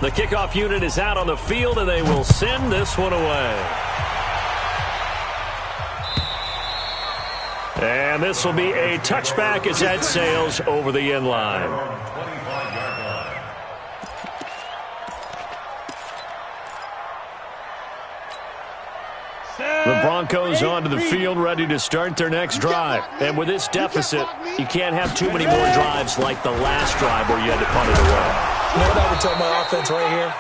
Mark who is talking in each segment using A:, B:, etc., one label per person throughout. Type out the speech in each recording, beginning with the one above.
A: The kickoff unit is out on the field, and they will send this one away. And this will be a touchback as that sails over the end line. The Broncos onto the field, ready to start their next drive. And with this deficit, you can't have too many more drives like the last drive where you had to punt it away.
B: You know what I would tell my offense right here?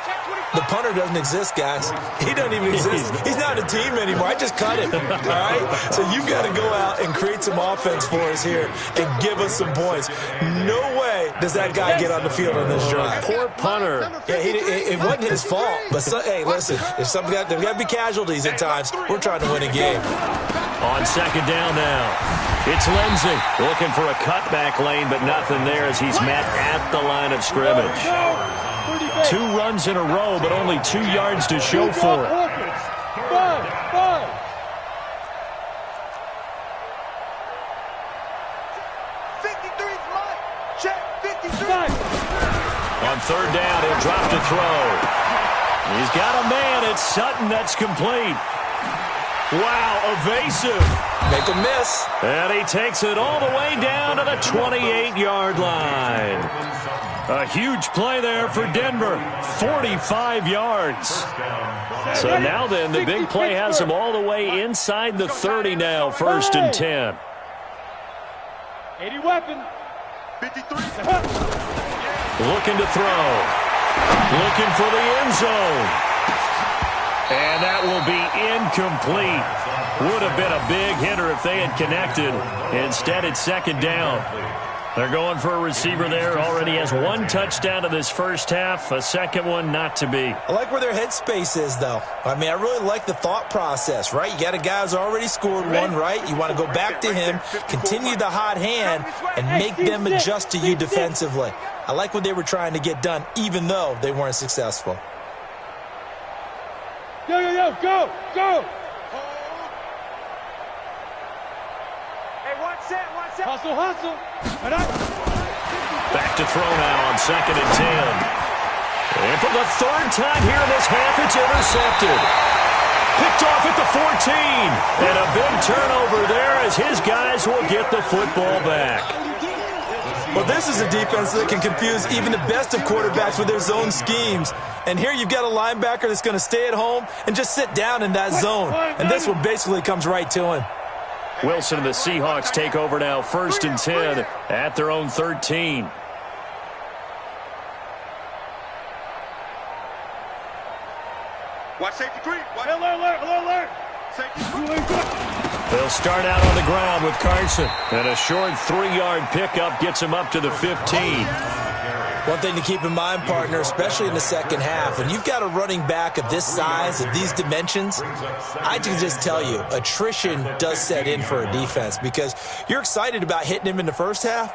B: The punter doesn't exist, guys. He doesn't even exist. He's not a team anymore. I just cut him, all right? So you've got to go out and create some offense for us here and give us some points. No way does that guy get on the field on this drive.
A: Poor punter.
B: Yeah, it wasn't his fault. But, hey, listen, there's got to be casualties at times. We're trying to win a game.
A: On second down now, it's Lindsey looking for a cutback lane, but nothing there as he's met at the line of scrimmage. 2 runs in a row, but only 2 yards to show for it. On third down, he'll drop to throw. He's got a man. It's Sutton that's complete. Wow, evasive.
B: Make a miss.
A: And he takes it all the way down to the 28-yard line. A huge play there for Denver, 45 yards. So now then, the big play has him all the way inside the 30 now, 1st and 10.
C: 80 weapon.
A: 53. Looking to throw. Looking for the end zone. And that will be incomplete. Would have been a big hitter if they had connected. Instead, it's second down. They're going for a receiver there. Already has 1 touchdown in this first half. A second one not to be.
B: I like where their headspace is, though. I mean, I really like the thought process, right? You got a guy who's already scored one, right? You want to go back to him, continue the hot hand, and make them adjust to you defensively. I like what they were trying to get done, even though they weren't successful.
C: Yo, yo, yo, go, go. Hustle, hustle.
A: Back to throw now on 2nd and 10. And for the 3rd time here in this half, it's intercepted. Picked off at the 14. And a big turnover there as his guys will get the football back.
B: Well, this is a defense that can confuse even the best of quarterbacks with their zone schemes. And here you've got a linebacker that's going to stay at home and just sit down in that zone. And this one basically comes right to him.
A: Wilson and the Seahawks take over now, 1st and 10 at their own 13.
D: Watch safety 3.
C: Alert.
A: They'll start out on the ground with Carson. And a short 3-yard pickup gets him up to the 15.
B: One thing to keep in mind, partner, especially in the second half, when you've got a running back of this size, of these dimensions, I can just tell you, attrition does set in for a defense because you're excited about hitting him in the first half,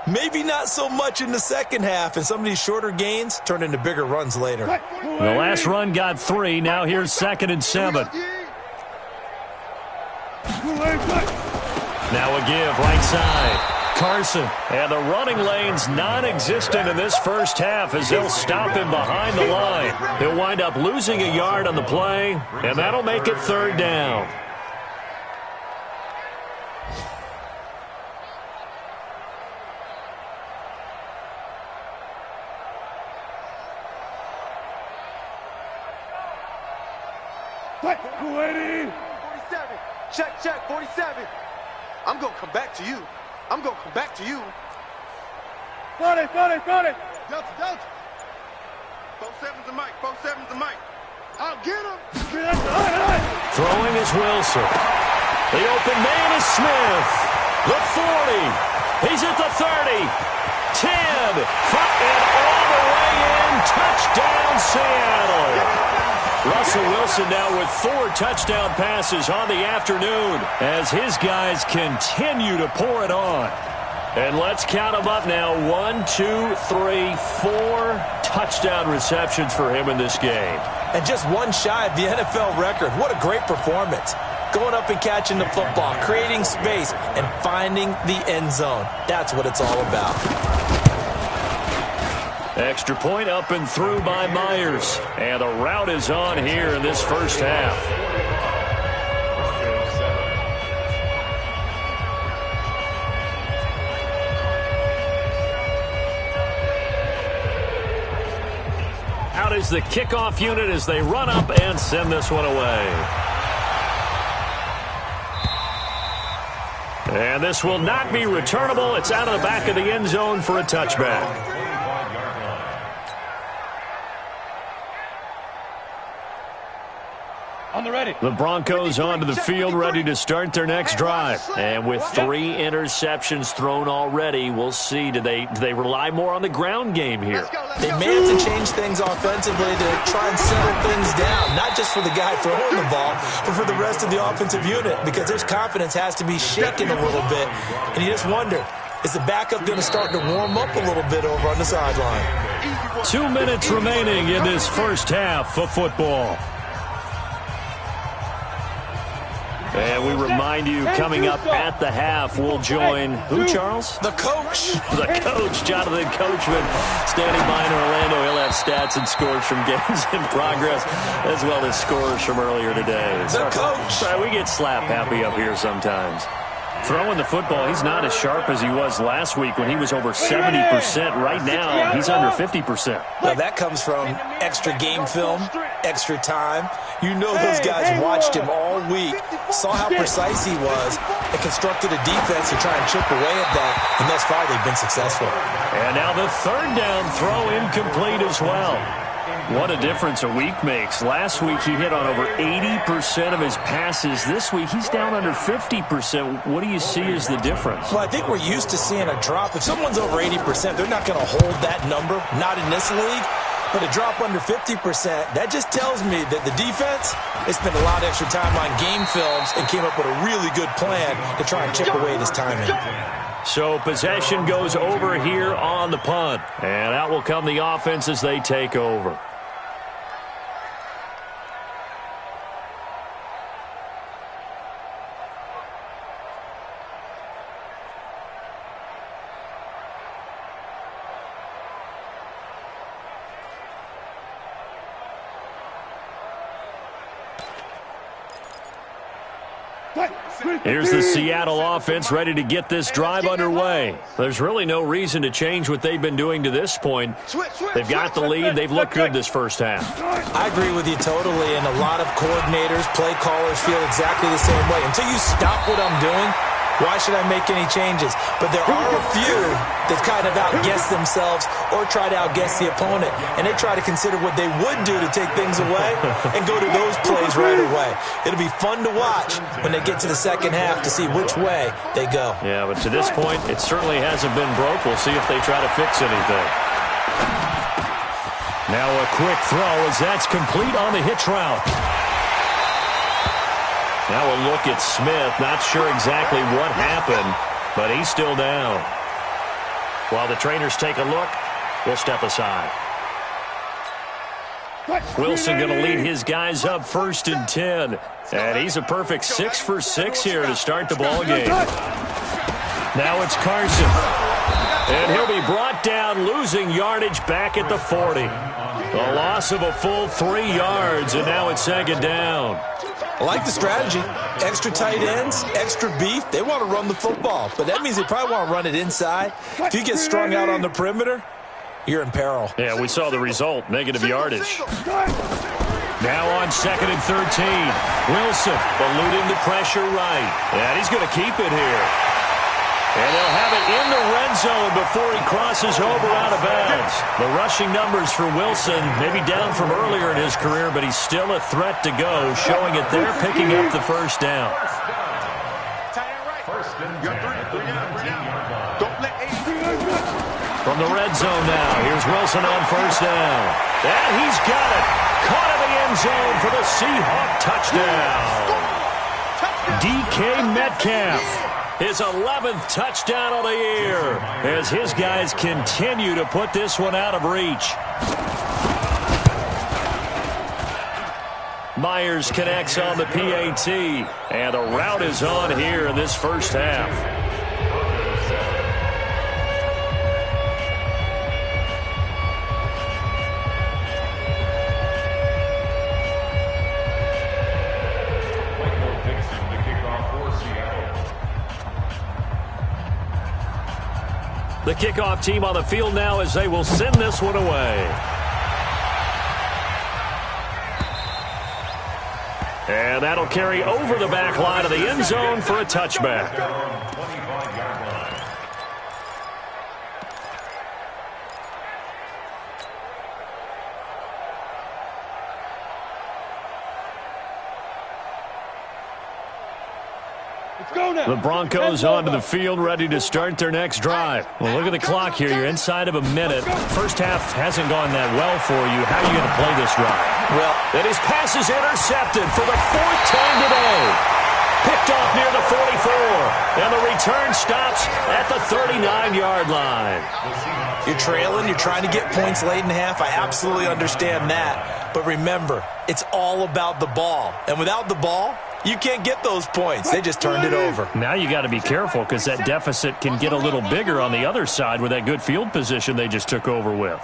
B: maybe not so much in the second half, and some of these shorter gains turn into bigger runs later.
A: The last run got 3. Now here's 2nd and 7. Now a give right side. Carson, and the running lane's non-existent in this first half as they'll stop him behind the line. He'll wind up losing a yard on the play, and that'll make it 3rd down.
D: Check, 47. I'm going to come back to you. I'm going to come back to you.
C: Got it.
D: Delta. 4-7's the mic. 4-7's the mic. I'll get him.
A: Throwing is Wilson. The open man is Smith. The 40. He's at the 30. 10. And all the way in. Touchdown, Seattle. Russell Wilson now with 4 touchdown passes on the afternoon as his guys continue to pour it on. And let's count them up now. 1, 2, 3, 4 touchdown receptions for him in this game.
B: And just one shy of the NFL record. What a great performance. Going up and catching the football, creating space, and finding the end zone. That's what it's all about.
A: Extra point up and through by Myers. And the rout is on here in this first half. Out is the kickoff unit as they run up and send this one away. And this will not be returnable. It's out of the back of the end zone for a touchback.
C: On the ready.
A: The Broncos onto the field, ready to start their next drive. And with 3 interceptions thrown already, we'll see. Do they rely more on the ground game here?
B: They may have to change things offensively to try and settle things down, not just for the guy throwing the ball, but for the rest of the offensive unit, because their confidence has to be shaken a little bit. And you just wonder, is the backup going to start to warm up a little bit over on the sideline?
A: 2 minutes remaining in this first half of football. And we remind you, coming up at the half, we'll join who, Charles?
B: The coach.
A: The coach, Jonathan Coachman, standing by in Orlando. He'll have stats and scores from games in progress, as well as scores from earlier today.
B: The coach.
A: Sorry, we get slap happy up here sometimes. Throwing the football, he's not as sharp as he was last week when he was over 70%. Right now, he's under 50%.
B: Well, that comes from extra game film, extra time. You know those guys watched him all week, saw how precise he was, and constructed a defense to try and chip away at that, and thus far they've been successful.
A: And now the third down throw incomplete as well. What a difference a week makes. Last week he hit on over 80% of his passes. This week he's down under 50%. What do you see as the difference?
B: Well, I think we're used to seeing a drop. If someone's over 80%, they're not going to hold that number, not in this league. But a drop under 50%, that just tells me that the defense, they spent a lot of extra time on game films and came up with a really good plan to try and chip away at his timing.
A: So possession goes over here on the punt. And out will come the offense as they take over. Here's the Seattle offense ready to get this drive underway. There's really no reason to change what they've been doing to this point. They've got the lead. They've looked good this first half.
B: I agree with you totally, and a lot of coordinators, play callers feel exactly the same way. Until you stop what I'm doing, why should I make any changes? But there are a few that kind of outguess themselves or try to outguess the opponent, and they try to consider what they would do to take things away and go to those plays right away. It'll be fun to watch when they get to the second half to see which way they go.
A: Yeah, but to this point, it certainly hasn't been broke. We'll see if they try to fix anything. Now a quick throw as that's complete on the hitch route. Now a look at Smith. Not sure exactly what happened, but he's still down. While the trainers take a look, we'll step aside. Wilson going to lead his guys up 1st and 10. And he's a perfect 6 for 6 here to start the ball game. Now it's Carson. And he'll be brought down, losing yardage back at the 40. A loss of a full 3 yards, and now it's 2nd down.
B: I like the strategy. Extra tight ends, extra beef. They want to run the football, but that means they probably want to run it inside. If you get strung out on the perimeter, you're in peril.
A: Yeah, we saw the result, negative yardage. Now on 2nd and 13. Wilson eluding the pressure right. And he's going to keep it here. And they'll have it in the red zone before he crosses over out of bounds. The rushing numbers for Wilson maybe down from earlier in his career, but he's still a threat to go, showing it they're picking up the first down. From the red zone now, here's Wilson on 1st down. And he's got it. Caught in the end zone for the Seahawk touchdown. DK Metcalf. His 11th touchdown of the year as his guys continue to put this one out of reach. Myers connects on the PAT, and the rout is on here in this first half. kickoff team on the field now as they will send this one away. And that'll carry over the back line of the end zone for a touchback. The Broncos onto the field, ready to start their next drive. Well, look at the clock here. You're inside of a minute. First half hasn't gone that well for you. How are you going to play this drive? Well, and his pass is intercepted for the fourth time today. Picked off near the 44. And the return stops at the 39-yard line.
B: You're trailing. You're trying to get points late in the half. I absolutely understand that. But remember, it's all about the ball. And without the ball, you can't get those points. They just turned it over.
A: Now you got to be careful because that deficit can get a little bigger on the other side with that good field position they just took over with.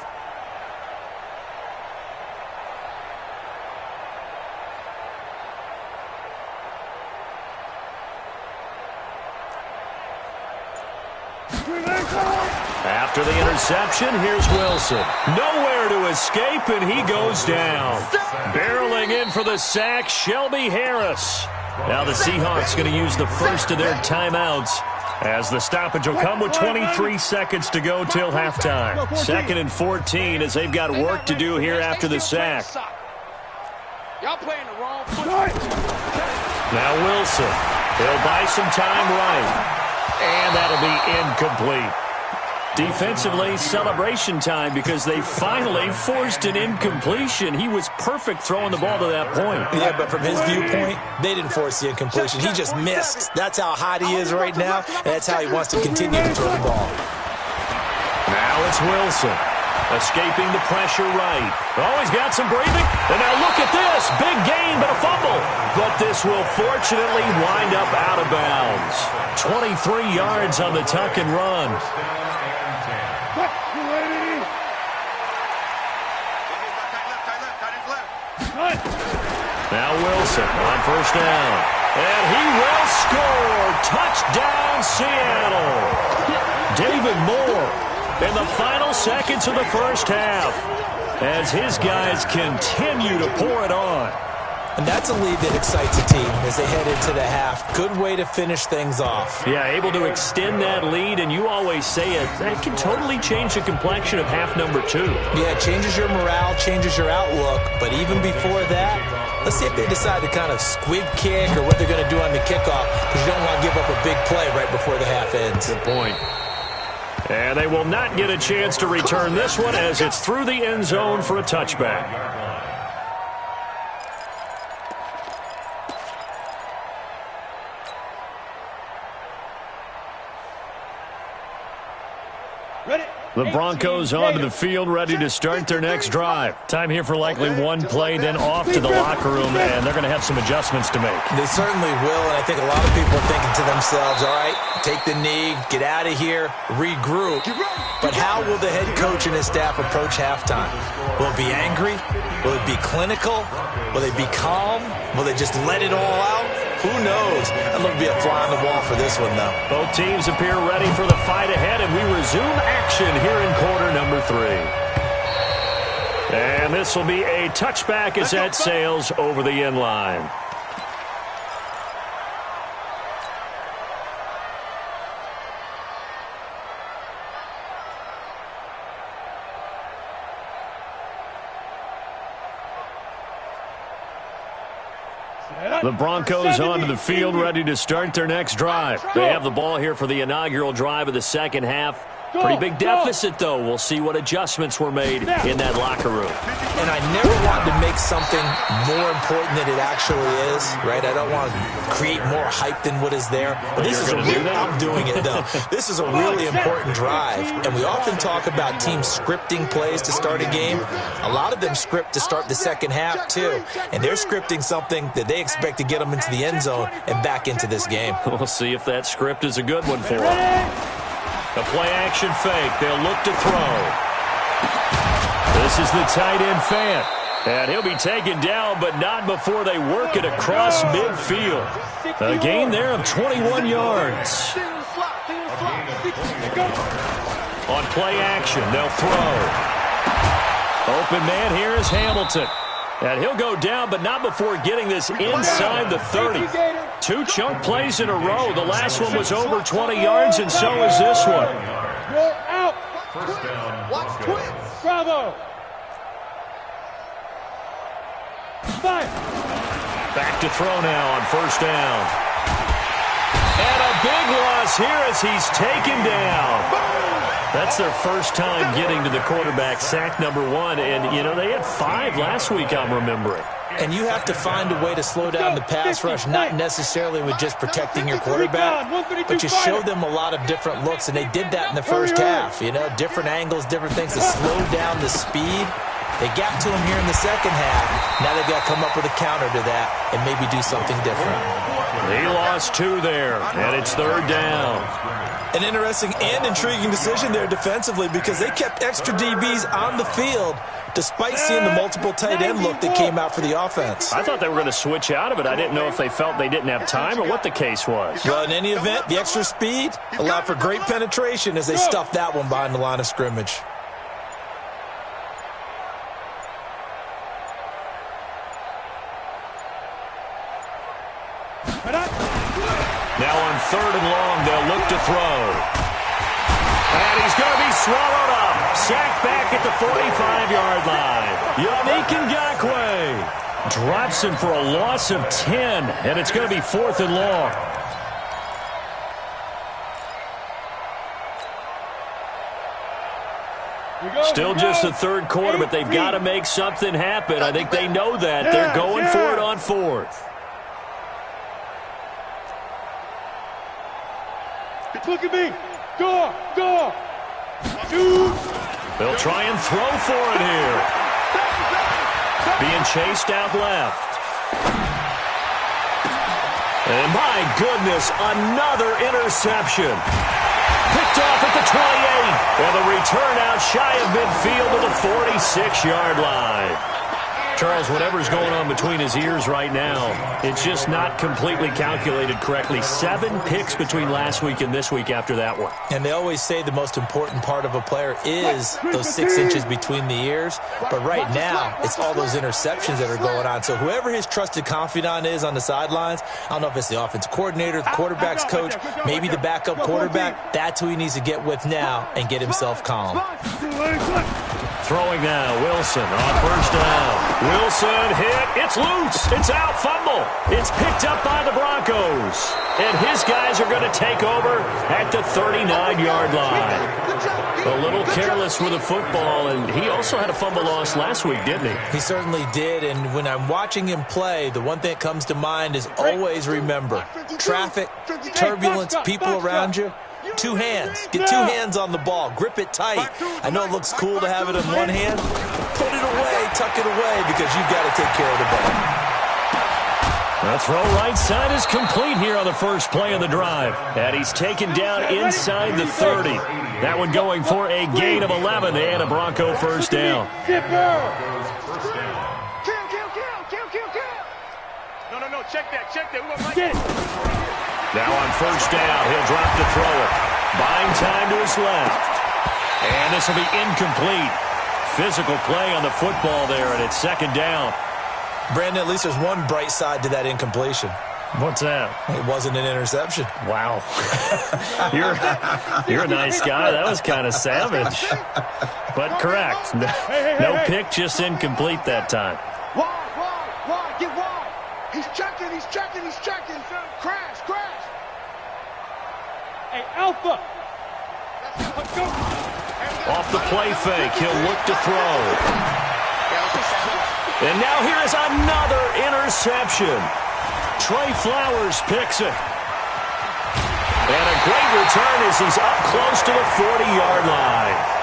A: After the interception, here's Wilson. Nowhere to escape, and he goes down. Barreling in for the sack, Shelby Harris. Now the Seahawks going to use the first of their timeouts as the stoppage will come with 23 seconds to go till halftime. 2nd and 14 as they've got work to do here after the sack.
D: Y'all playing the wrong foot.
A: Now Wilson. He'll buy some time right. And that'll be incomplete. Defensively, celebration time because they finally forced an incompletion. He was perfect throwing the ball to that point.
B: Yeah, but from his viewpoint, they didn't force the incompletion. He just missed. That's how hot he is right now, and that's how he wants to continue to throw the ball.
A: Now it's Wilson. Escaping the pressure right. Oh, he's got some breathing. And now look at this. Big gain, but a fumble. But this will fortunately wind up out of bounds. 23 yards on the tuck and run. Now Wilson on first down. And he will score. Touchdown, Seattle. David Moore in the final seconds of the first half as his guys continue to pour it on.
B: And that's a lead that excites a team as they head into the half. Good way to finish things off.
A: Yeah, able to extend that lead, and you always say it, that can totally change the complexion of half number 2.
B: Yeah, it changes your morale, changes your outlook, but even before that, let's see if they decide to kind of squib kick or what they're going to do on the kickoff, because you don't want to give up a big play right before the half ends.
A: Good point. And they will not get a chance to return this one as it's through the end zone for a touchback. The Broncos onto the field, ready to start their next drive. Time here for likely one play, then off to the locker room, and they're going to have some adjustments to make.
B: They certainly will, and I think a lot of people are thinking to themselves, all right, take the knee, get out of here, regroup. But how will the head coach and his staff approach halftime? Will it be angry? Will it be clinical? Will they be calm? Will they just let it all out? Who knows? I'd love to be a fly on the wall for this one, though.
A: Both teams appear ready for the fight ahead, and we resume action here in quarter number 3. And this will be a touchback as that sails over the end line. The Broncos onto the field, ready to start their next drive. They have the ball here for the inaugural drive of the second half. Pretty big deficit, though. We'll see what adjustments were made in that locker room.
B: And I never want to make something more important than it actually is, right? I don't want to create more hype than what is there. But this is I'm doing it, though. This is a really important drive. And we often talk about teams scripting plays to start a game. A lot of them script to start the second half, too. And they're scripting something that they expect to get them into the end zone and back into this game.
A: We'll see if that script is a good one for them. A play-action fake. They'll look to throw. This is the tight end Fant. And he'll be taken down, but not before they work it across midfield. A gain there of 21 yards. On play action, they'll throw. Open man here is Hamilton. And he'll go down, but not before getting this inside the 30. 2 chunk plays in a row. The last one was over 20 yards, and so is this one.
C: You're out.
D: First down. Watch twins.
C: Bravo. Fire.
A: Back to throw now on first down. And a big loss here as he's taken down. That's their first time getting to the quarterback, sack number 1. And, you know, they had 5 last week, I'm remembering.
B: And you have to find a way to slow down the pass rush, not necessarily with just protecting your quarterback, but you show them a lot of different looks, and they did that in the first half. You know, different angles, different things to slow down the speed. They got to him here in the second half. Now they've got to come up with a counter to that and maybe do something different.
A: He lost 2 there, and it's third down.
B: An interesting and intriguing decision there defensively because they kept extra DBs on the field despite seeing the multiple tight end look that came out for the offense.
A: I thought they were going to switch out of it. I didn't know if they felt they didn't have time or what the case was.
B: Well, in any event, the extra speed allowed for great penetration as they stuffed that one behind the line of scrimmage.
A: Now on third and long, they'll look to throw. And he's going to be swallowed up. Sacked back at the 45-yard line. Yannick Ngakoue drops him for a loss of 10, and it's going to be fourth and long. Still just the third quarter, but they've got to make something happen. I think they know that. They're going for it on fourth.
C: Look at me. Go. Shoot.
A: They'll try and throw for it here. Being chased out left. And my goodness, another interception. Picked off at the 28. And the return out shy of midfield to the 46-yard line. Charles, whatever's going on between his ears right now, it's just not completely calculated correctly. 7 picks between last week and this week after that one.
B: And they always say the most important part of a player is those 6 inches between the ears. But right now, it's all those interceptions that are going on. So whoever his trusted confidant is on the sidelines, I don't know if it's the offensive coordinator, the quarterback's coach, maybe the backup quarterback, that's who he needs to get with now and get himself calm.
A: Throwing now, Wilson on first down. Wilson hit. It's loose. It's out. Fumble. It's picked up by the Broncos. And his guys are going to take over at the 39-yard line. A little careless with the football, and he also had a fumble loss last week, didn't he?
B: He certainly did, and when I'm watching him play, the one thing that comes to mind is always remember, traffic, turbulence, people around you. 2 hands. Get 2 hands on the ball. Grip it tight. I know it looks cool to have it in one hand. Put it away. Tuck it away because you've got to take care of the ball.
A: The throw right side is complete here on the first play of the drive. And he's taken down inside the 30. That one going for a gain of 11 and a Bronco first down.
C: Kill.
D: No. Check that.
C: Get it.
A: Now on first down, he'll drop to throw it. Buying time to his left. And this will be incomplete. Physical play on the football there, and it's second down.
B: Brandon, at least there's one bright side to that incompletion.
A: What's that?
B: It wasn't an interception.
A: Wow. You're a nice guy. That was kind of savage. But correct. No pick, just incomplete that time.
D: Wide. Get wide. He's checking. Crash.
C: Hey, Alpha. Go.
A: Off the play fake, he'll look to throw. And now here is another interception. Trey Flowers picks it. And a great return as he's up close to the 40-yard line.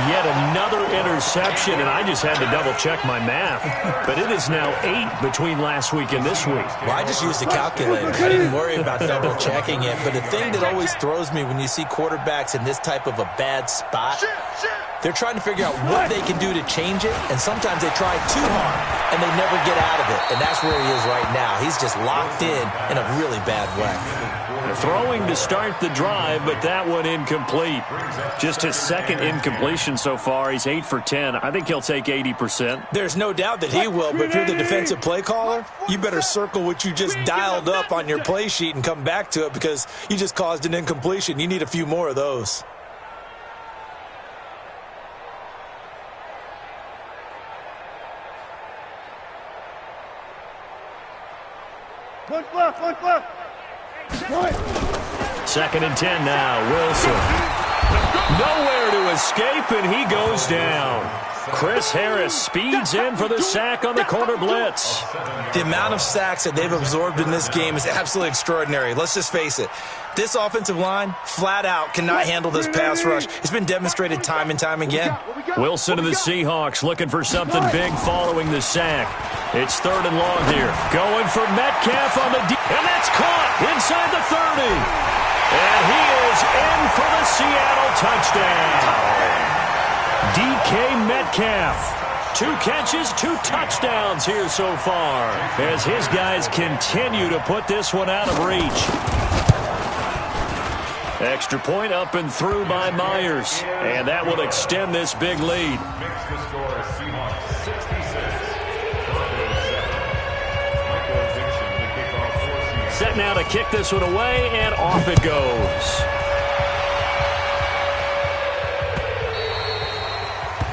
A: Yet another interception, and I just had to double-check my math. But it is now 8 between last week and this week.
B: Well, I just used a calculator. I didn't worry about double-checking it. But the thing that always throws me when you see quarterbacks in this type of a bad spot, they're trying to figure out what they can do to change it, and sometimes they try too hard, and they never get out of it. And that's where he is right now. He's just locked in a really bad way.
A: Throwing to start the drive, but that one incomplete. Just his second incompletion so far. He's 8 for 10. I think he'll take 80%.
B: There's no doubt that he will, but if you're the defensive play caller, you better circle what you just dialed up on your play sheet and come back to it because you just caused an incompletion. You need a few more of those.
C: One left, one left. Right.
A: 2nd and 10 now. Wilson. Nowhere to escape, and he goes down. Chris Harris speeds in for the sack on the corner blitz.
B: The amount of sacks that they've absorbed in this game is absolutely extraordinary. Let's just face it. This offensive line, flat out, cannot handle this pass rush. It's been demonstrated time and time again.
A: Wilson of the Seahawks looking for something big following the sack. It's 3rd and long here. Going for Metcalf on the deep. And that's caught inside the 30. And he is in for the Seattle touchdown. DK Metcalf. 2 catches, 2 touchdowns here so far as his guys continue to put this one out of reach. Extra point up and through by Myers. And that will extend this big lead. Set now to kick this one away, and off it goes.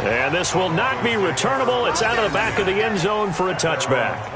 A: And this will not be returnable. It's out of the back of the end zone for a touchback.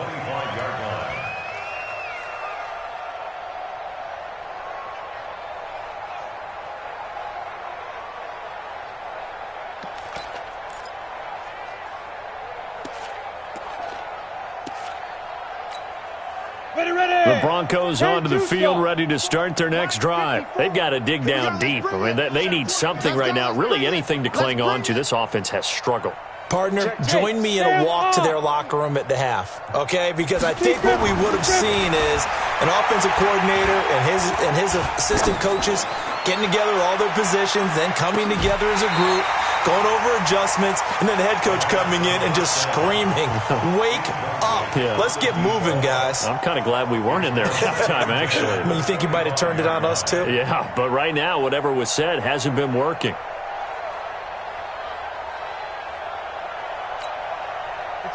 A: The Broncos onto the field, ready to start their next drive. They've got to dig down deep. I mean, they need something right now, really anything to cling on to. This offense has struggled.
B: Partner, join me in a walk to their locker room at the half, okay? Because I think what we would have seen is an offensive coordinator and his assistant coaches getting together all their positions, then coming together as a group, going over adjustments, and then the head coach coming in and just screaming, wake up. Yeah. Let's get moving, guys.
A: I'm kind of glad we weren't in there at halftime, actually.
B: I mean, you think you might have turned it on us, too?
A: Yeah, but right now, whatever was said hasn't been working.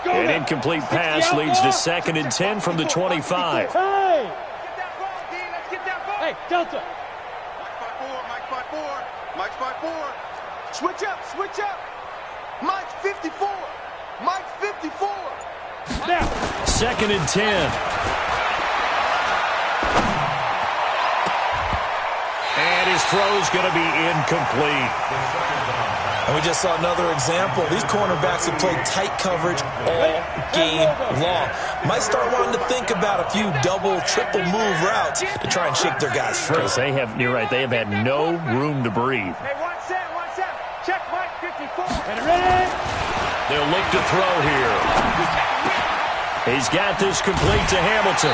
A: An incomplete pass leads to 2nd and 10 from the 25.
C: Hey, Delta.
D: Mike's 5-4. Mike's 5-4. Switch up, switch up. Mike's 54. Mike's 54.
C: Now.
A: 2nd and 10. And his throw's going to be incomplete.
B: And we just saw another example. These cornerbacks have played tight coverage all game long. Might start wanting to think about a few double, triple move routes to try and shake their guys free.
A: You're right, they have had no room to breathe.
C: Hey, 1-7. Check Mike 54. Ready?
A: They'll look to throw here. He's got this complete to Hamilton.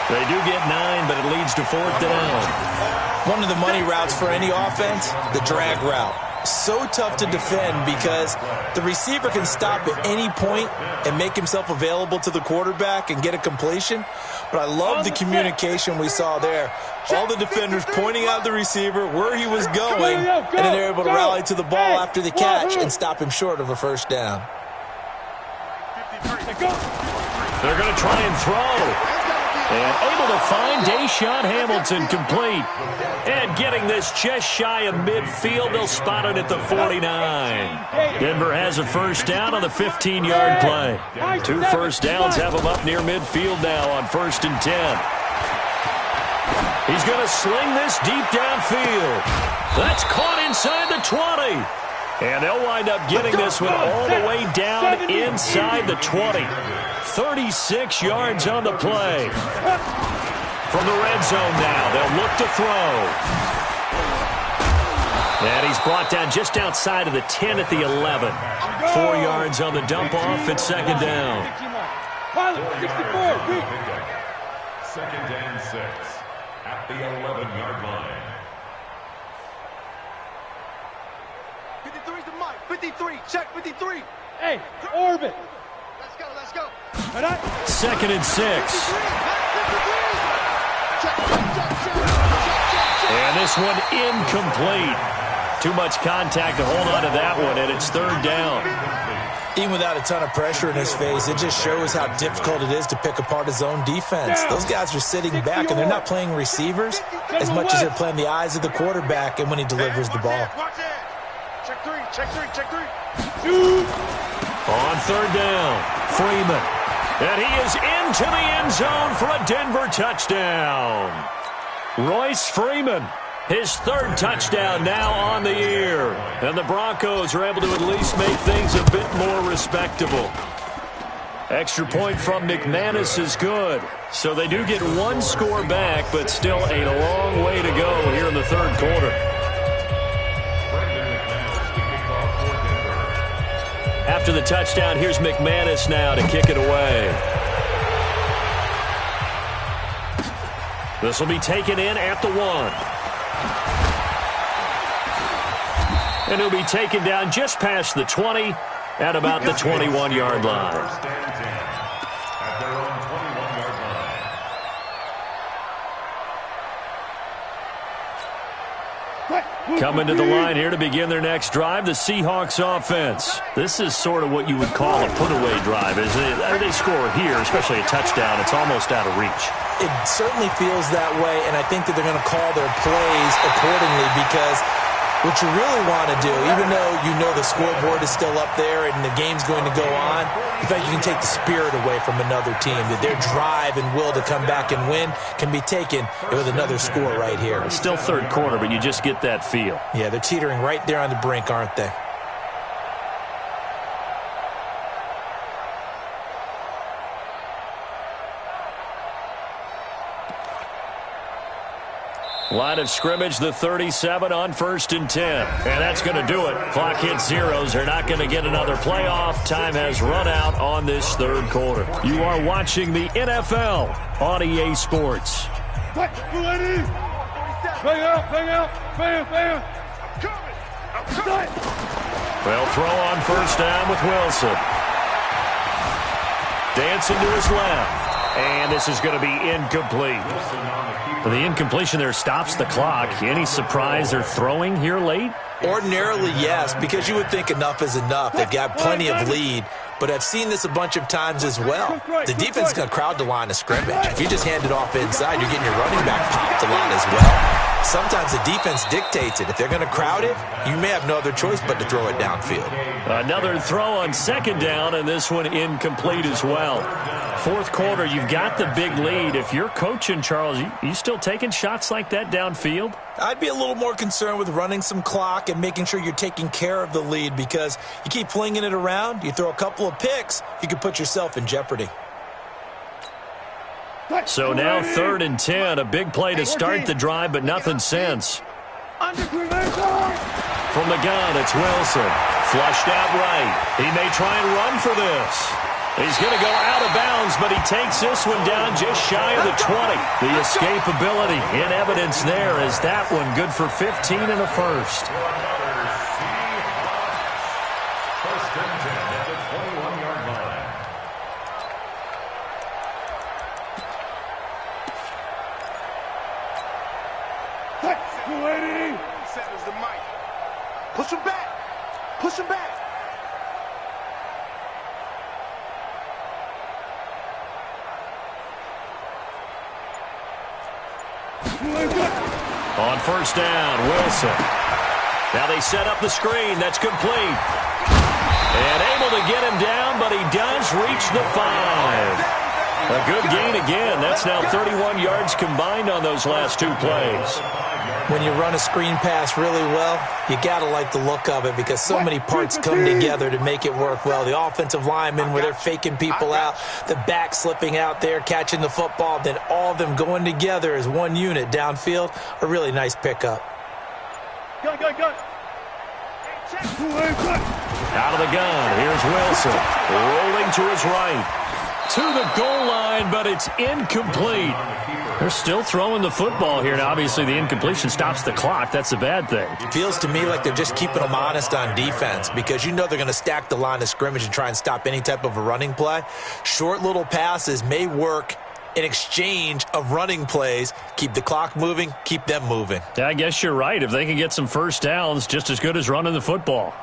A: They do get 9, but it leads to 4th down.
B: One of the money routes for any offense, the drag route. So tough to defend because the receiver can stop at any point and make himself available to the quarterback and get a completion. But I love the communication we saw there. All the defenders pointing out the receiver where he was going, and then they're able to rally to the ball after the catch and stop him short of a first down.
A: They're going to try and throw. And able to find Deshaun Hamilton complete. And getting this just shy of midfield, they'll spot it at the 49. Denver has a first down on the 15-yard play. 2 first downs have them up near midfield now on 1st and 10. He's going to sling this deep downfield. That's caught inside the 20. And they'll wind up getting this one all the way down inside the 20. 36 yards on the play. From the red zone now, they'll look to throw. And he's brought down just outside of the 10 at the 11. 4 yards on the dump off at 2nd down.
E: 2nd and 6 at the 11-yard line.
D: 53's the Mike. 53. Check 53.
C: Hey, orbit.
D: Let's go.
A: 2nd and 6.
D: Check.
A: And this one incomplete. Too much contact to hold on to that one, and it's third down.
B: Even without a ton of pressure in his face, it just shows how difficult it is to pick apart his own defense. Those guys are sitting back, and they're not playing receivers as much as they're playing the eyes of the quarterback and when he delivers the ball.
D: Check three, check three, check three.
A: On third down, Freeman. And he is into the end zone for a Denver touchdown. Royce Freeman, his third touchdown now on the year. And the Broncos are able to at least make things a bit more respectable. Extra point from McManus is good. So they do get one score back, but still a long way to go here in the third quarter. After the touchdown, here's McManus now to kick it away. This will be taken in at the 1. And he'll be taken down just past the 20 at about the 21-yard line. Coming to the line here to begin their next drive, the Seahawks offense. This is sort of what you would call a put-away drive. As they score here, especially a touchdown, it's almost out of reach.
B: It certainly feels that way, and I think that they're going to call their plays accordingly because what you really want to do, even though you know the scoreboard is still up there and the game's going to go on, in fact, you can take the spirit away from another team, that their drive and will to come back and win can be taken with another score right here.
A: It's still third quarter, but you just get that feel.
B: Yeah, they're teetering right there on the brink, aren't they?
A: Line of scrimmage, the 37 on 1st and 10. And that's going to do it. Clock hits zeros. They're not going to get another playoff. Time has run out on this third quarter. You are watching the NFL on EA Sports.
C: Bang out, bang out, bang, bang.
A: Well, throw on first down with Wilson. Dancing to his left. And this is going to be incomplete. The incompletion there stops the clock. Any surprise they're throwing here late?
B: Ordinarily, yes, because you would think enough is enough. They've got plenty of lead, but I've seen this a bunch of times as well. The defense is going to crowd the line of scrimmage. If you just hand it off inside, you're getting your running back popped a lot as well. Sometimes the defense dictates it. If they're going to crowd it, you may have no other choice but to throw it downfield.
A: Another throw on second down, and this one incomplete as well. Fourth quarter, you've got the big lead. If you're coaching, Charles, you still taking shots like that downfield?
B: I'd be a little more concerned with running some clock and making sure you're taking care of the lead because you keep flinging it around, you throw a couple of picks, you could put yourself in jeopudy.
A: So now 3rd and 10, a big play to start the drive, but nothing since. From the gun, it's Wilson. Flushed out right. He may try and run for this. He's going to go out of bounds, but he takes this one down just shy of the 20. The escapability in evidence there is that one good for 15 and a first.
E: First and 10 at the 21-yard line.
D: Settles the mic. Push him back. Push him back.
A: On first down, Wilson. Now they set up the screen. That's complete. And able to get him down, but he does reach the 5. A good gain again. That's now 31 yards combined on those last two plays.
B: When you run a screen pass really well, you got to like the look of it because so many parts come together to make it work well. The offensive linemen where they're faking people out, the back slipping out there, catching the football, then all of them going together as one unit downfield. A really nice pickup.
C: Gun.
A: Out of the gun, here's Wilson. Rolling to his right. To the goal line, but it's incomplete. They're still throwing the football here. Now, obviously, the incompletion stops the clock. That's a bad thing.
B: Feels to me like they're just keeping them honest on defense because you know they're going to stack the line of scrimmage and try and stop any type of a running play. Short little passes may work an exchange of running plays. Keep the clock moving, keep them moving.
A: Yeah, I guess you're right. If they can get some first downs, just as good as running the football.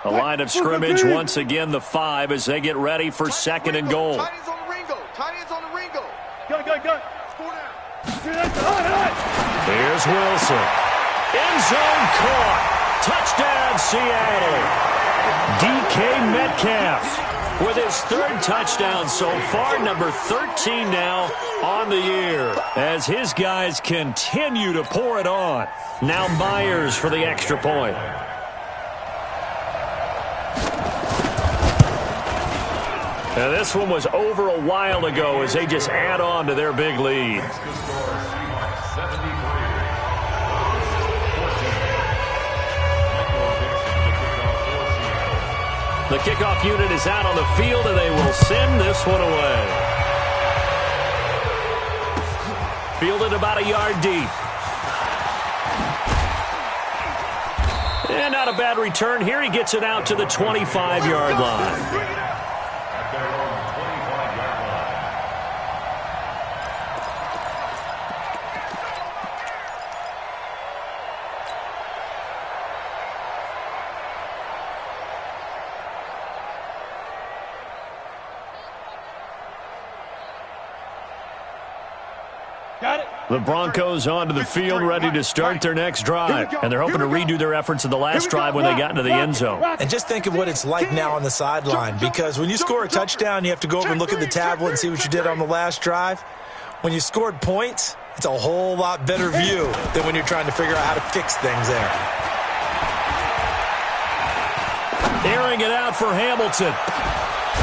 A: The line of scrimmage, once again, the 5 as they get ready for 2nd and goal.
D: Tight ends on the Ringo. Tight ends on the Ringo.
C: Go.
D: Score now.
A: Here's Wilson. End zone caught. Touchdown, Seattle. DK Metcalf with his 3rd touchdown so far, number 13 now on the year, as his guys continue to pour it on. Now Myers for the extra point. Now this one was over a while ago as they just add on to their big lead. The kickoff unit is out on the field, and they will send this one away. Fielded about a yard deep. And not a bad return here. He gets it out to the 25-yard line. The Broncos onto the field, ready to start their next drive. And they're hoping to redo their efforts of the last drive when they got into the end zone.
B: And just think of what it's like now on the sideline, because when you score a touchdown, you have to go over and look at the tablet and see what you did on the last drive. When you scored points, it's a whole lot better view than when you're trying to figure out how to fix things there.
A: Airing it out for Hamilton.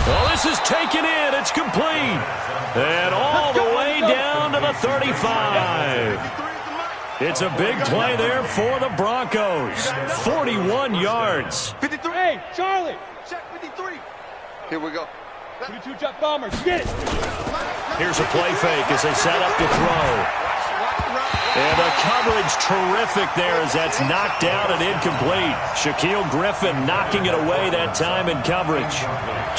A: Well, this is taken in. It's complete. And all the way down to the 35. It's a big play there for the Broncos. 41 yards.
C: 53. Hey, Charlie.
D: Check 53. Here we go.
C: 22 Jet Bombers. Get it.
A: Here's a play fake as they set up to throw. And the coverage terrific there as that's knocked down and incomplete. Shaquille Griffin knocking it away that time in coverage.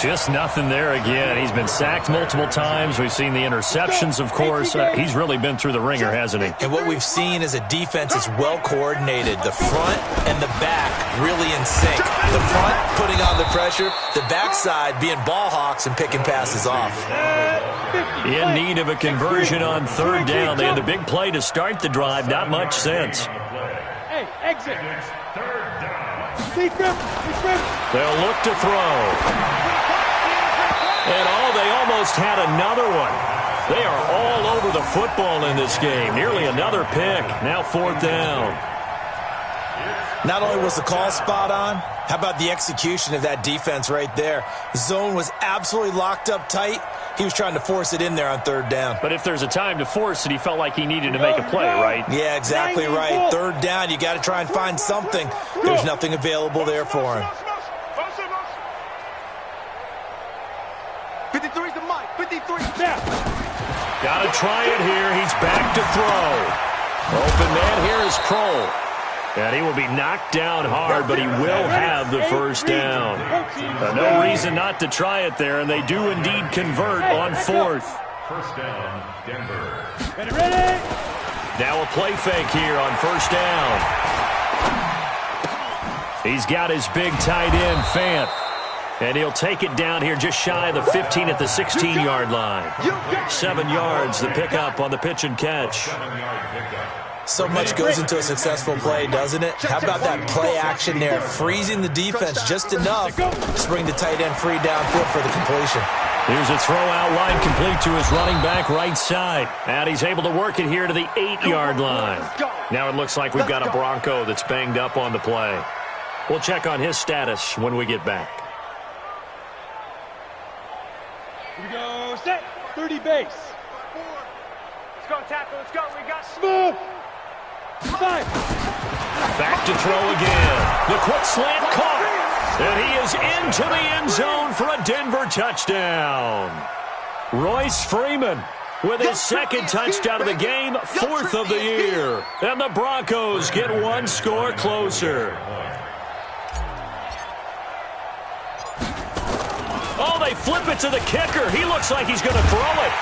A: Just nothing there again. He's been sacked multiple times. We've seen the interceptions, of course. He's really been through the ringer, hasn't he?
B: And what we've seen is a defense that's well coordinated. The front and the back really in sync. The front putting on the pressure, the backside being ball hawks and picking passes off.
A: In need of a conversion on 3rd down. They had the big play to start the drive. Not much sense.
C: Hey, exit.
A: They'll look to throw. And they almost had another one. They are all over the football in this game. Nearly another pick. Now 4th down.
B: Not only was the call spot on, how about the execution of that defense right there? Zone was absolutely locked up tight. He was trying to force it in there on 3rd down.
A: But if there's a time to force it, he felt like he needed to make a play, right?
B: Yeah, exactly right. 3rd down, you got to try and find something. There's nothing available there for him.
D: 53's the mic. 53.
A: Got to try it here. He's back to throw. Open man here is Kroll. And he will be knocked down hard, but he will have the 1st down. No reason not to try it there, and they do indeed convert on 4th.
E: 1st down, Denver.
C: Ready?
A: Now a play fake here on 1st down. He's got his big tight end, Fant. And he'll take it down here just shy of the 15 at the 16-yard line. 7 yards, the pickup on the pitch and catch.
B: So much goes into a successful play, doesn't it? How about that play action there, freezing the defense just enough to bring the tight end free downfield for the completion.
A: Here's a throw out line complete to his running back right side. And he's able to work it here to the 8-yard line. Now it looks like we've got a Bronco that's banged up on the play. We'll check on his status when we get back.
C: Here we go. Set. 30 base.
D: Let's go, tackle. Let's go. We got
C: Move. 5.
A: Back to throw again. The quick slant caught. And he is into the end zone for a Denver touchdown. Royce Freeman with his 2nd touchdown of the game, 4th of the year. And the Broncos get 1 score closer. Oh, they they flip it to the kicker. He looks like he's going to throw it.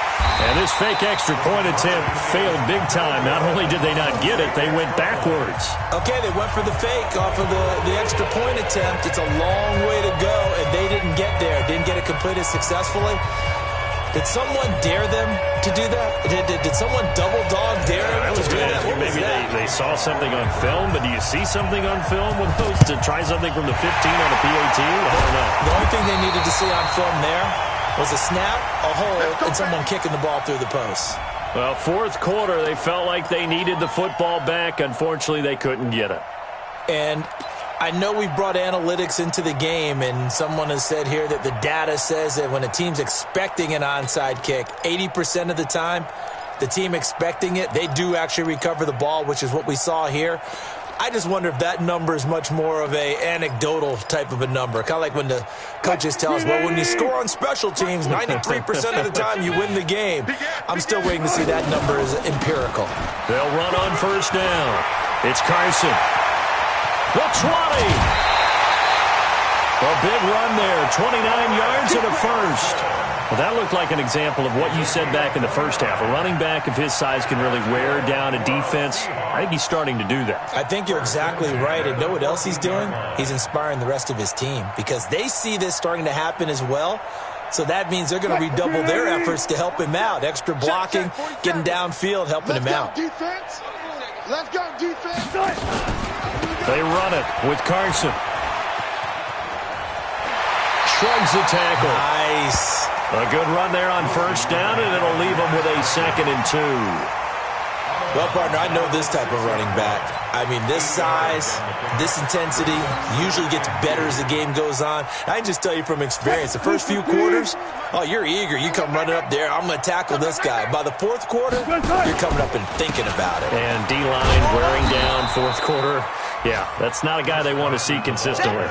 A: And this fake extra point attempt failed big time. Not only did they not get it, they went backwards.
B: Okay, they went for the fake off of the extra point attempt. It's a long way to go, and they didn't get there. Didn't get it completed successfully. Did someone dare them to do that? Did someone double dog dare them to do that?
A: Maybe they saw something on film, but do you see something on film with those to try something from the 15 on a PAT? I don't know.
B: The only thing they needed to see on film there was a snap, a hold, and someone kicking the ball through the post.
A: Well, fourth quarter, they felt like they needed the football back. Unfortunately, they couldn't get it.
B: And I know we brought analytics into the game, and someone has said here that the data says that when a team's expecting an onside kick, 80% of the time, the team expecting it, they do actually recover the ball, which is what we saw here. I just wonder if that number is much more of a anecdotal type of a number. Kind of like when the coaches tell us, well, when you score on special teams, 93% of the time you win the game. I'm still waiting to see that number is empirical.
A: They'll run on first down. It's Carson. The 20. A big run there. 29 yards and a first. Well, that looked like an example of what you said back in the first half. A running back of his size can really wear down a defense. I think he's starting to do that.
B: I think you're exactly right. And know what else he's doing? He's inspiring the rest of his team because they see this starting to happen as well. So that means they're going to redouble their efforts to help him out. Extra blocking, getting downfield, helping him out.
D: Defense. Let's go, defense.
A: They run it with Carson. Shrugs the tackle.
B: Nice.
A: A good run there on first down, and it'll leave them with a 2nd and 2.
B: Well, partner, I know this type of running back. I mean, this size, this intensity usually gets better as the game goes on. I can just tell you from experience, the first few quarters, oh, you're eager. You come running up there, I'm going to tackle this guy. By the fourth quarter, you're coming up and thinking about it.
A: And D-line wearing down fourth quarter. Yeah, that's not a guy they want to see consistently.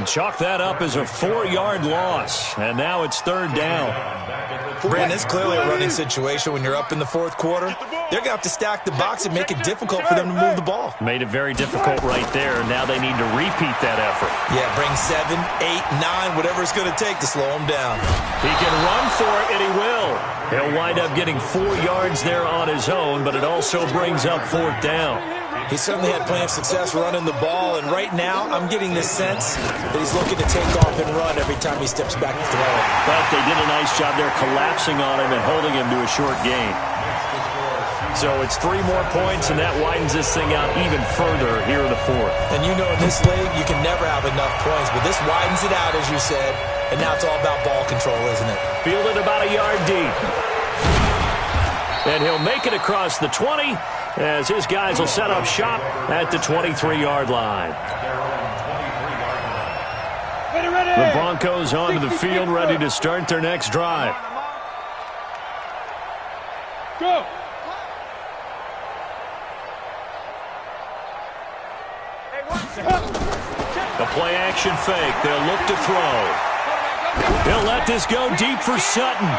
A: Chalk that up as a 4-yard loss, and now it's 3rd down.
B: Brandon, it's clearly a running situation when you're up in the fourth quarter. They're going to have to stack the box and make it difficult for them to move the ball.
A: Made it very difficult right there. Now they need to repeat that effort.
B: Yeah, bring 7, 8, 9, whatever it's going to take to slow him down.
A: He can run for it, and he will. He'll wind up getting 4 yards there on his own, but it also brings up 4th down.
B: He certainly had plenty of success running the ball, and right now I'm getting the sense that he's looking to take off and run every time he steps back to throw it.
A: But they did a nice job there collapsing on him and holding him to a short gain. So it's 3 more points, and that widens this thing out even further here in the 4th.
B: And you know in this league you can never have enough points, but this widens it out, as you said, and now it's all about ball control, isn't it?
A: Fielded about a yard deep. And he'll make it across the 20 as his guys will set up shop at the 23-yard line. The Broncos onto the field, ready to start their next drive.
C: Go.
A: The play action fake. They'll look to throw. They'll let this go deep for Sutton.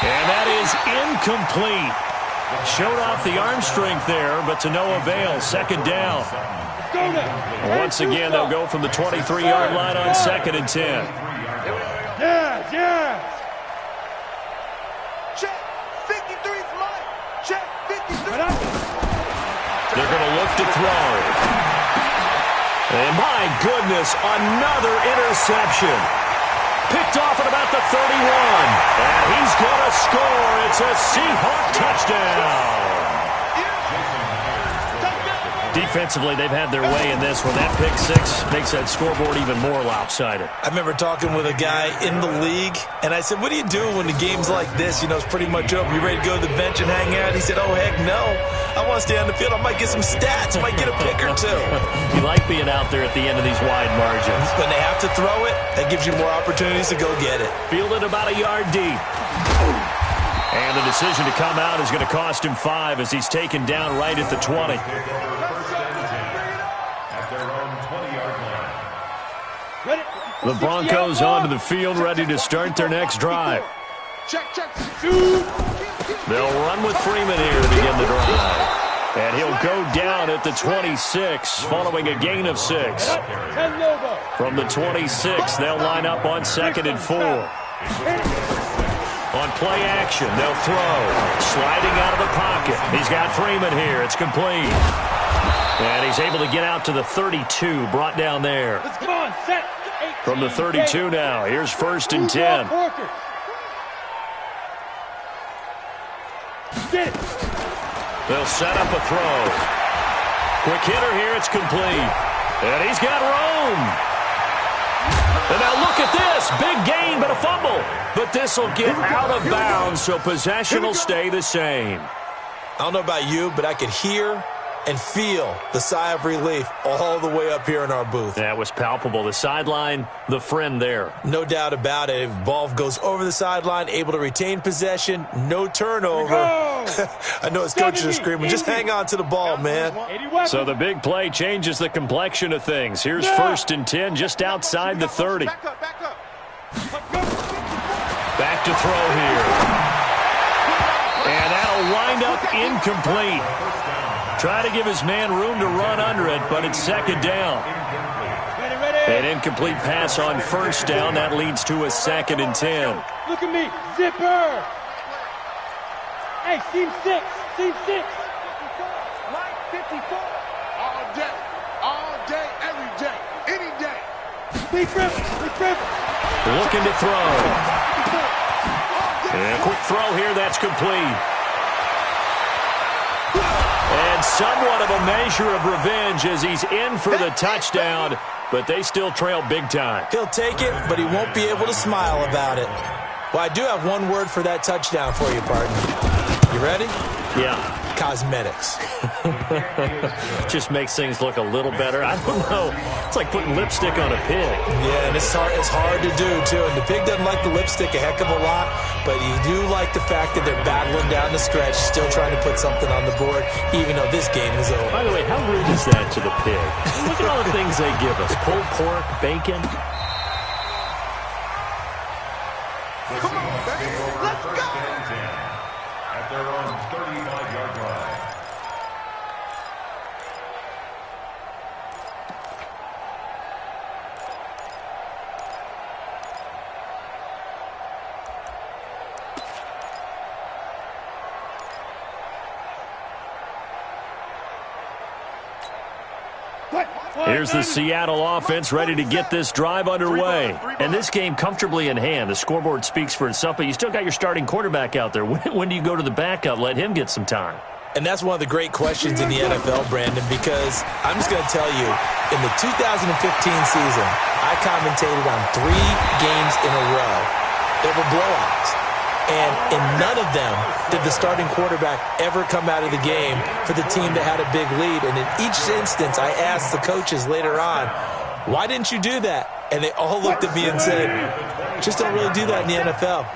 A: And that is incomplete. Showed off the arm strength there, but to no avail. 2nd down. Once again, they'll go from the 23-yard line on 2nd and 10.
C: Yes, yes.
D: Check. 53's mine. Check. 53.
A: They're going to look to throw. And my goodness, another interception. Picked off at about the 31. And he's going to score. It's a Seahawk touchdown. Defensively, they've had their way in this one. That pick 6 makes that scoreboard even more lopsided.
B: I remember talking with a guy in the league, and I said, what are you doing when the game's like this? You know, it's pretty much over. You ready to go to the bench and hang out? He said, oh, heck no. I want to stay on the field. I might get some stats. I might get a pick or 2.
A: You like being out there at the end of these wide margins.
B: When they have to throw it, that gives you more opportunities to go get it.
A: Fielded about a yard deep. And the decision to come out is going to cost him 5 as he's taken down right at the 20. The Broncos onto the field, ready to start their next drive.
D: Check.
A: They'll run with Freeman here to begin the drive. And he'll go down at the 26 following a gain of 6. From the 26, they'll line up on 2nd and 4. On play action, they'll throw. Sliding out of the pocket. He's got Freeman here. It's complete. And he's able to get out to the 32, brought down there. From the 32 now, here's 1st and 10. They'll set up a throw. Quick hitter here, it's complete. And he's got room. And now look at this. Big gain, but a fumble. But this will get out of bounds, so possession will stay the same.
B: I don't know about you, but I could hear and feel the sigh of relief all the way up here in our booth.
A: That was palpable. The sideline, the friend there.
B: No doubt about it. If ball goes over the sideline, able to retain possession, no turnover. I know his coaches are screaming, just hang on to the ball, man.
A: So the big play changes the complexion of things. Here's 1st and 10 just outside the 30.
D: Back up.
A: Back to throw here. And that'll wind up incomplete. Try to give his man room to run under it, but it's 2nd down. An incomplete pass on 1st down. That leads to a 2nd and 10.
C: Look at me. Zipper. Hey, seam 6. Seam 6.
D: Line 54. All day, every day, any day.
C: Big rip.
A: Looking to throw. And a quick throw here. That's complete. And somewhat of a measure of revenge as he's in for the touchdown, but they still trail big time.
B: He'll take it, but he won't be able to smile about it. Well, I do have one word for that touchdown for you, partner. You ready?
A: Yeah.
B: Cosmetics.
A: Just makes things look a little better. I don't know. It's like putting lipstick on a pig.
B: Yeah, and it's hard to do, too. And the pig doesn't like the lipstick a heck of a lot, but you do like the fact that they're battling down the stretch, still trying to put something on the board, even though this game is over.
A: By the way, how rude is that to the pig? Look at all the things they give us. Pulled pork, bacon.
D: Come on, baby. Let's go.
E: At their own 35-yard line.
A: Here's the Seattle offense ready to get this drive underway. And this game comfortably in hand. The scoreboard speaks for itself, but you still got your starting quarterback out there. When do you go to the backup? Let him get some time.
B: And that's one of the great questions in the NFL, Brandon, because I'm just going to tell you, in the 2015 season, I commentated on 3 games in a row. They were blowouts. And in none of them did the starting quarterback ever come out of the game for the team that had a big lead. And in each instance, I asked the coaches later on, why didn't you do that? And they all looked at me and said, just don't really do that in the NFL.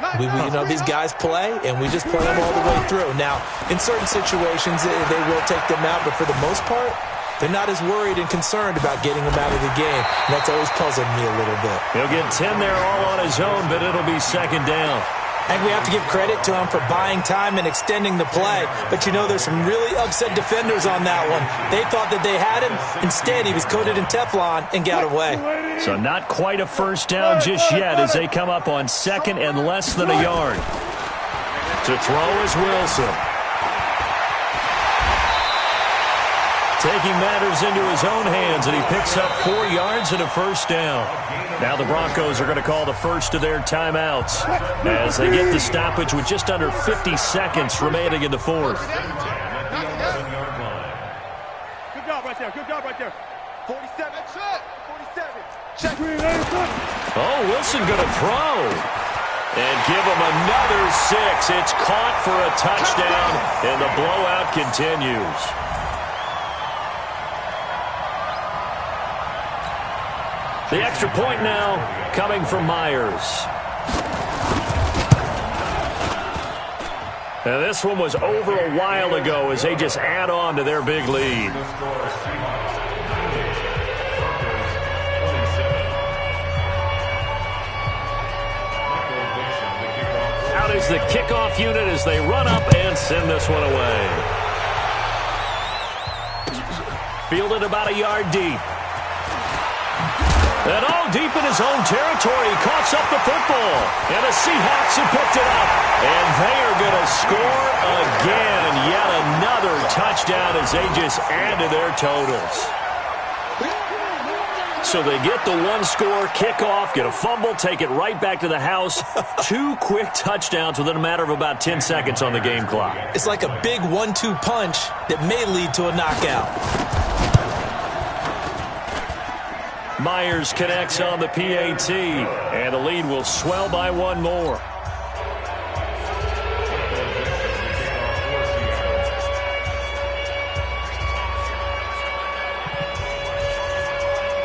B: These guys play, and we just play them all the way through. Now, in certain situations, they will take them out, but for the most part, they're not as worried and concerned about getting them out of the game. And that's always puzzled me a little bit.
A: He'll get 10 there all on his own, but it'll be 2nd down.
B: And we have to give credit to him for buying time and extending the play. But, there's some really upset defenders on that one. They thought that they had him. Instead, he was coated in Teflon and got away.
A: So not quite a 1st down just yet as they come up on 2nd and less than a yard. To throw is Wilson. Taking matters into his own hands, and he picks up 4 yards and a 1st down. Now the Broncos are going to call the first of their timeouts as they get the stoppage with just under 50 seconds remaining in the 4th.
C: Good job right there. Good job right there.
D: 47. 47. Check.
A: Oh, Wilson going to throw. And give him another 6. It's caught for a touchdown, and the blowout continues. The extra point now coming from Myers. Now this one was over a while ago as they just add on to their big lead. Out is the kickoff unit as they run up and send this one away. Fielded about a yard deep. And all deep in his own territory, he coughs up the football. And the Seahawks have picked it up. And they are going to score again. Yet another touchdown as they just add to their totals. So they get the one-score kickoff, get a fumble, take it right back to the house. 2 quick touchdowns within a matter of about 10 seconds on the game clock.
B: It's like a big 1-2 punch that may lead to a knockout.
A: Myers connects on the PAT, and the lead will swell by 1 more.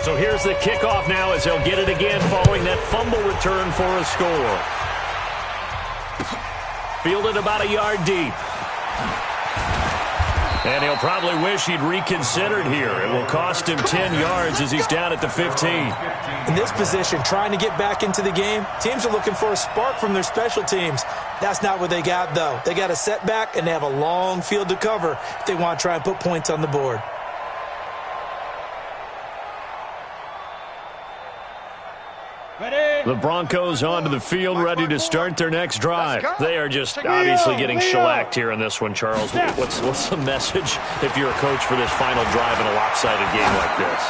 A: So here's the kickoff now as they'll get it again following that fumble return for a score. Fielded about a yard deep. And he'll probably wish he'd reconsidered here. It will cost him 10 yards as he's down at the 15.
B: In this position, trying to get back into the game, teams are looking for a spark from their special teams. That's not what they got, though. They got a setback, and they have a long field to cover if they want to try and put points on the board.
A: The Broncos onto the field, ready to start their next drive. They are just obviously getting shellacked here in this one, Charles. What's the message if you're a coach for this final drive in a lopsided game like this?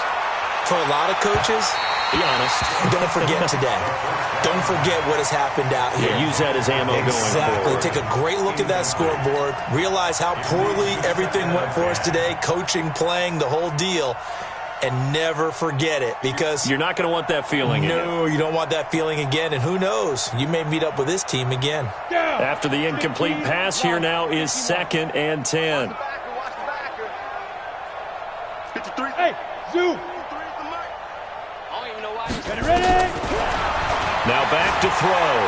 B: For a lot of coaches,
A: be honest,
B: don't forget today. Don't forget what has happened out here.
A: Yeah, use that as ammo going forward.
B: Take a great look at that scoreboard. Realize how poorly everything went for us today, coaching, playing, the whole deal. And never forget it, because
A: you're not going to want that feeling again.
B: No, you don't want that feeling again. And who knows? You may meet up with this team again.
A: After the incomplete pass, here now is 2nd and 10.
C: Hey, Zoo. Get ready.
A: Now back to throw.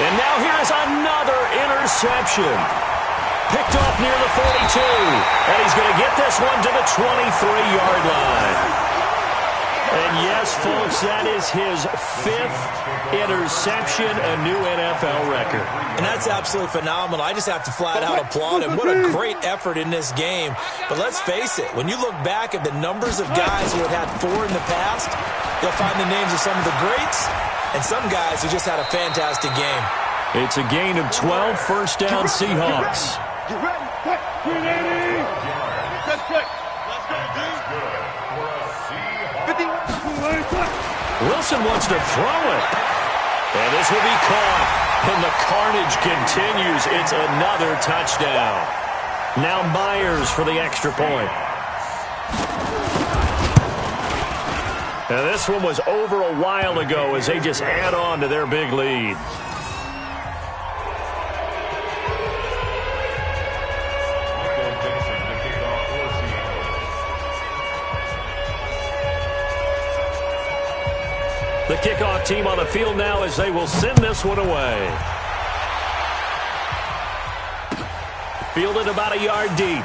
A: And now here is another interception. Picked off near the 42, and he's going to get this one to the 23-yard line. And yes, folks, that is his 5th interception, a new NFL record.
B: And that's absolutely phenomenal. I just have to flat out applaud him. What a great effort in this game. But let's face it, when you look back at the numbers of guys who had 4 in the past, you'll find the names of some of the greats and some guys who just had a fantastic game.
A: It's a gain of 12, first down Seahawks.
C: You ready? Quick. 380. Let's go, dude.
A: Wilson wants to throw it. And this will be caught. And the carnage continues. It's another touchdown. Now Myers for the extra point. Now this one was over a while ago as they just add on to their big lead. The kickoff team on the field now as they will send this one away. Fielded about a yard deep.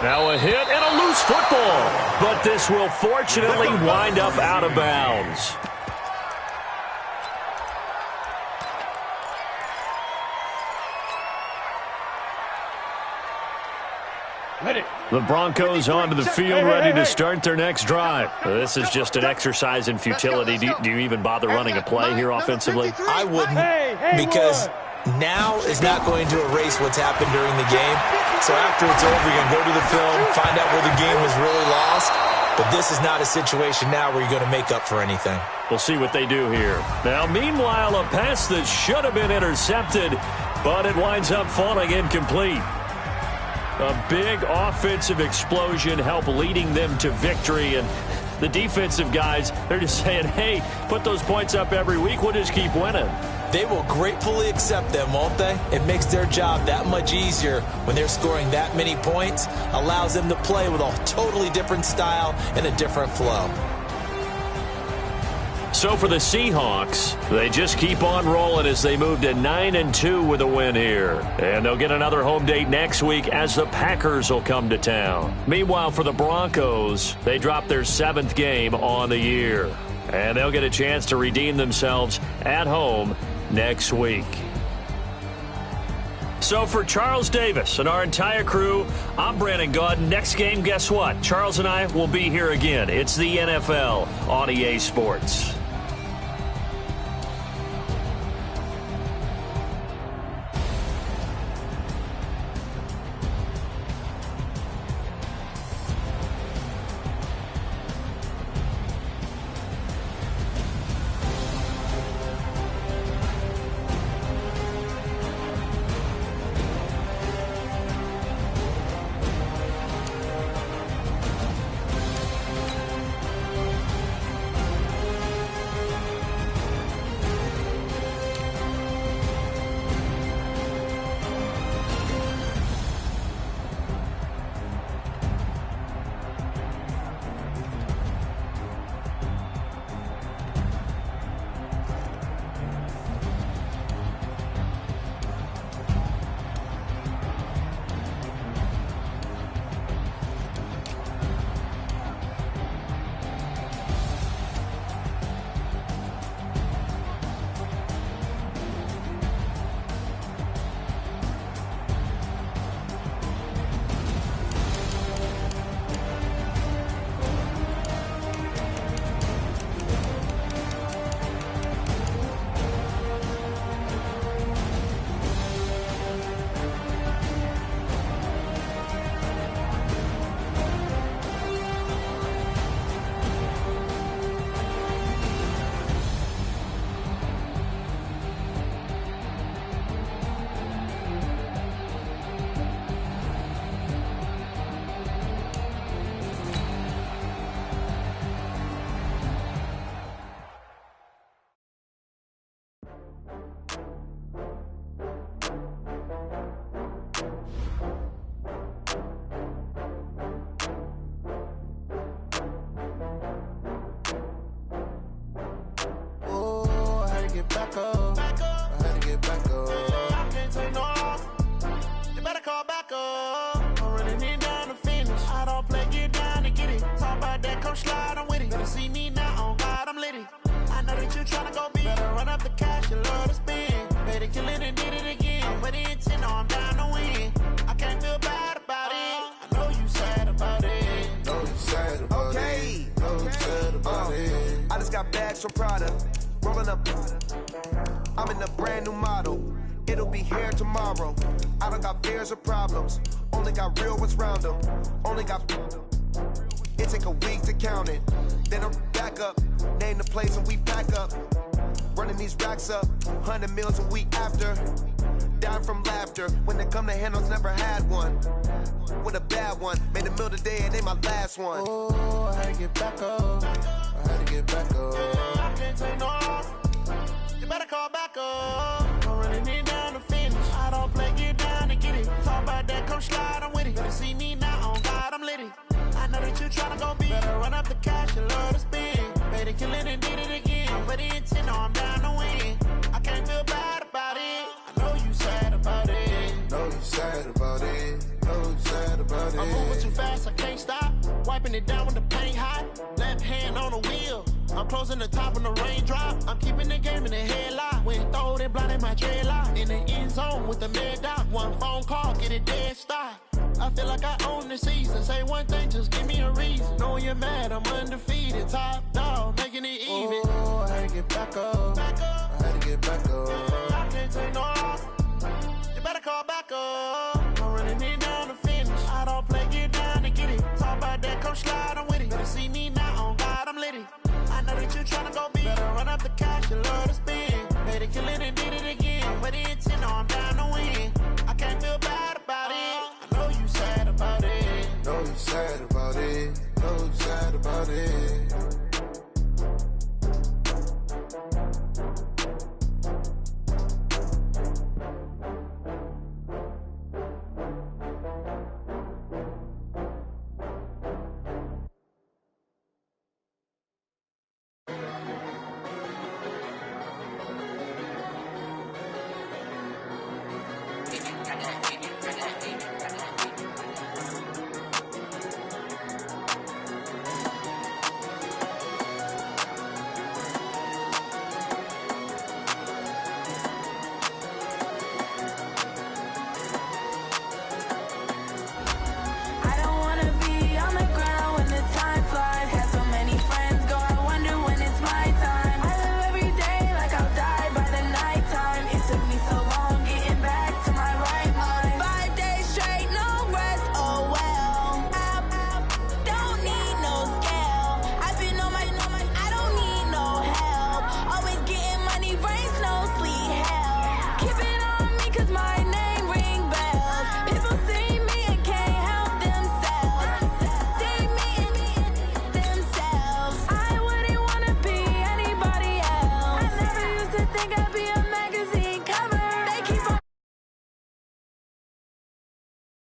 A: Now a hit and a loose football. But this will fortunately wind up out of bounds. The Broncos onto the field, ready to start their next drive. This is just an exercise in futility. Do you even bother running a play here offensively?
B: I wouldn't, because now is not going to erase what's happened during the game. So after it's over, you're going to go to the film, find out where the game was really lost. But this is not a situation now where you're going to make up for anything.
A: We'll see what they do here. Now, meanwhile, a pass that should have been intercepted, but it winds up falling incomplete. A big offensive explosion helped leading them to victory. And the defensive guys, they're just saying, hey, put those points up every week. We'll just keep winning.
B: They will gratefully accept them, won't they? It makes their job that much easier when they're scoring that many points. Allows them to play with a totally different style and a different flow.
A: So for the Seahawks, they just keep on rolling as they move to 9-2 with a win here. And they'll get another home date next week as the Packers will come to town. Meanwhile, for the Broncos, they drop their 7th game on the year. And they'll get a chance to redeem themselves at home next week. So for Charles Davis and our entire crew, I'm Brandon Gaudin. Next game, guess what? Charles and I will be here again. It's the NFL on EA Sports.
F: Back up. I had to get back up. I can't take no loss. You better call back up. I'm running it down to finish. I don't play, get down to get it. Talk about that, come slide, I'm with it. Better see me now, on God, I'm litty. I know that you tryna go big. Better run up the cash, you love to spend. Better kill it and did it again. I'm with the intent, no, I'm down to win. I can't feel bad about it. I know you sad about it.
G: Know you sad about it. Know you sad about it. I just got bags from Prada. Rolling up, I'm in a brand new model. It'll be here tomorrow. I don't got fears or problems. Only got real ones round them. Only got. It take a week to count it. Then I'm back up. Name the place and we pack up. Running these racks up. 100 meals a week after. Dying from laughter. When they come to handles, never had one. With a bad one. Made a meal today and they my last one.
F: Oh, I had to get back up. I had to get back up. I can't take no loss. You better call back up. I'm running it down to finish. I don't play, get down to get it. Talk about that, come slide, I'm with it. Better see me now, on God, I'm litty. I know that you tryna go big. Better run up the cash, you love to spend. Better kill it and did it again. I'm with the intent, no, I'm down to win. I can't feel bad about it. I know you sad about it.
G: Know you sad about it. Know you sad about it.
F: I'm moving too fast, I can't stop. Wiping it down with the paint hot. Left hand on the wheel. I'm closing the top when the raindrop. I'm keeping the game in the headlock. When throwed and blinded my dreadlock. In the end zone with the mad dot. One phone call, get it dead stop. I feel like I own the season. Say one thing, just give me a reason. Knowing you're mad, I'm undefeated. Top dog, making it even.
G: Oh, I had to get back up. I had to get back up.
F: I can't take no loss. You better call back up. I'm running it down to finish. I don't play, get down to get it. Talk about that, come slide, I'm with it. Better see me now, on God, I'm litty. I know that you tryna go big. Better run up the cash, you love to spend. Better kill it and did it again. I'm with the intent, no, I'm down to win. I can't feel bad about it. I know you sad about it.
G: Know you sad about it. Know you sad about it.